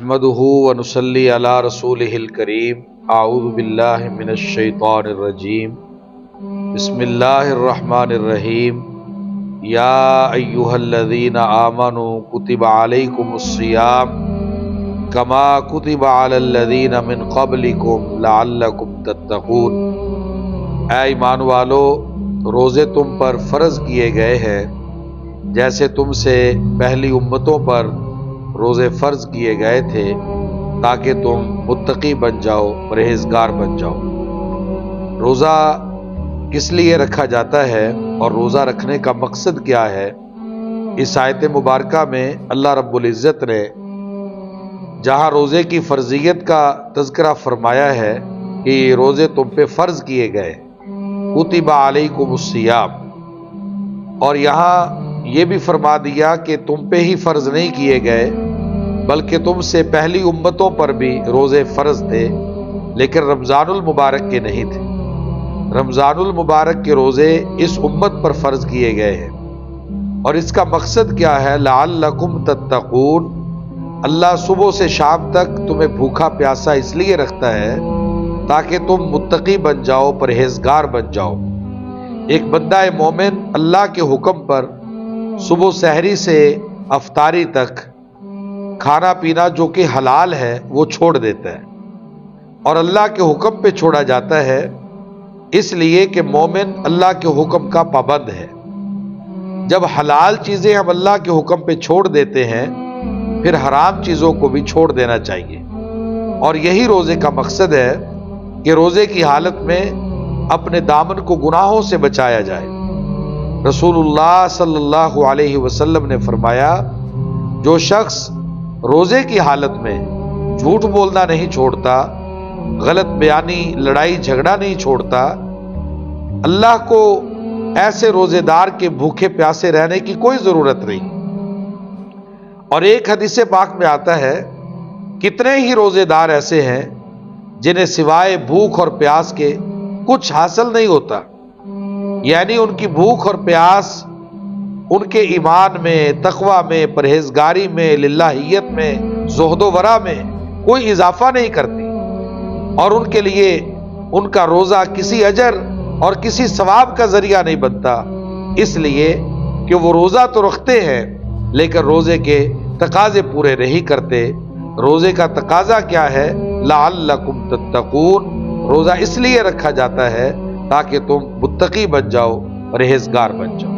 नहमदुहु व नुसल्ली अला रसूलिहिल करीम। आऊज़ु बिल्लाहि मिनश शैतानिर रजीम। बिस्मिल्लाहिर रहमानिर रहीम। या अय्युहल्लज़ीना आमनू कुतिबा अलैकुमुस्सियाम कमा कुतिबा अलल्लज़ीना मिन क़ब्लिकुम लअल्लकुम तत्तक़ून। ऐ ईमान वालो, रोज़े तुम पर फ़र्ज़ किए गए हैं जैसे तुमसे पहली उम्मतों पर रोज़े फ़र्ज़ किए गए थे ताकि तुम मुत्तकी बन जाओ, परहेज़गार बन जाओ। रोज़ा किस लिए रखा जाता है और रोज़ा रखने का मकसद क्या है? इस आयत मुबारका में अल्लाह रब्बुल इज़्ज़त ने जहाँ रोज़े की फ़र्ज़ियत का तज़किरा फरमाया है कि रोज़े तुम पे फ़र्ज़ किए गए, कुतिबा अलैकुमुस्सियाम, और यहाँ ये भी फरमा दिया कि तुम पे ही फ़र्ज़ नहीं किए गए बल्कि तुमसे पहली उम्मतों पर भी रोज़े फ़र्ज़ थे, लेकिन रमज़ानुल मुबारक के नहीं थे। रमज़ानुल मुबारक के रोज़े इस उम्मत पर फ़र्ज़ किए गए हैं और इसका मकसद क्या है? लअल्लकुम तत्तक़ून। अल्लाह सुबह से शाम तक तुम्हें भूखा प्यासा इसलिए रखता है ताकि तुम मुत्तकी बन जाओ, परहेज़गार बन जाओ। एक बंदा मोमिन अल्लाह के हुक्म पर सुबह सहरी से अफ्तारी तक खाना पीना जो कि हलाल है वो छोड़ देता है और अल्लाह के हुक्म पे छोड़ा जाता है, इसलिए कि मोमिन अल्लाह के हुक्म का पाबंद है। जब हलाल चीज़ें हम अल्लाह के हुक्म पे छोड़ देते हैं, फिर हराम चीज़ों को भी छोड़ देना चाहिए। और यही रोज़े का मकसद है कि रोज़े की हालत में अपने दामन को गुनाहों से बचाया जाए। रसूलुल्लाह सल्लल्लाहु अलैहि वसल्लम ने फरमाया, जो शख्स रोज़े की हालत में झूठ बोलना नहीं छोड़ता, गलत बयानी, लड़ाई झगड़ा नहीं छोड़ता, अल्लाह को ऐसे रोज़ेदार के भूखे प्यासे रहने की कोई ज़रूरत नहीं। और एक हदीस पाक में आता है, कितने ही रोज़ेदार ऐसे हैं जिन्हें सिवाय भूख और प्यास के कुछ हासिल नहीं होता, यानी उनकी भूख और प्यास उनके ईमान में, तकवा में, परहेजगारी में, लिल्लाहियत में, ज़ुहदो वरा में कोई इजाफा नहीं करती और उनके लिए उनका रोज़ा किसी अजर और किसी सवाब का जरिया नहीं बनता, इसलिए कि वो रोज़ा तो रखते हैं लेकिन रोज़े के तकाजे पूरे नहीं करते। रोज़े का तकाजा क्या है? लअल्लकुम तत्तक़ून। रोज़ा इसलिए रखा जाता है ताकि तुम मुत्तकी बन जाओ, परहेज़गार बन जाओ।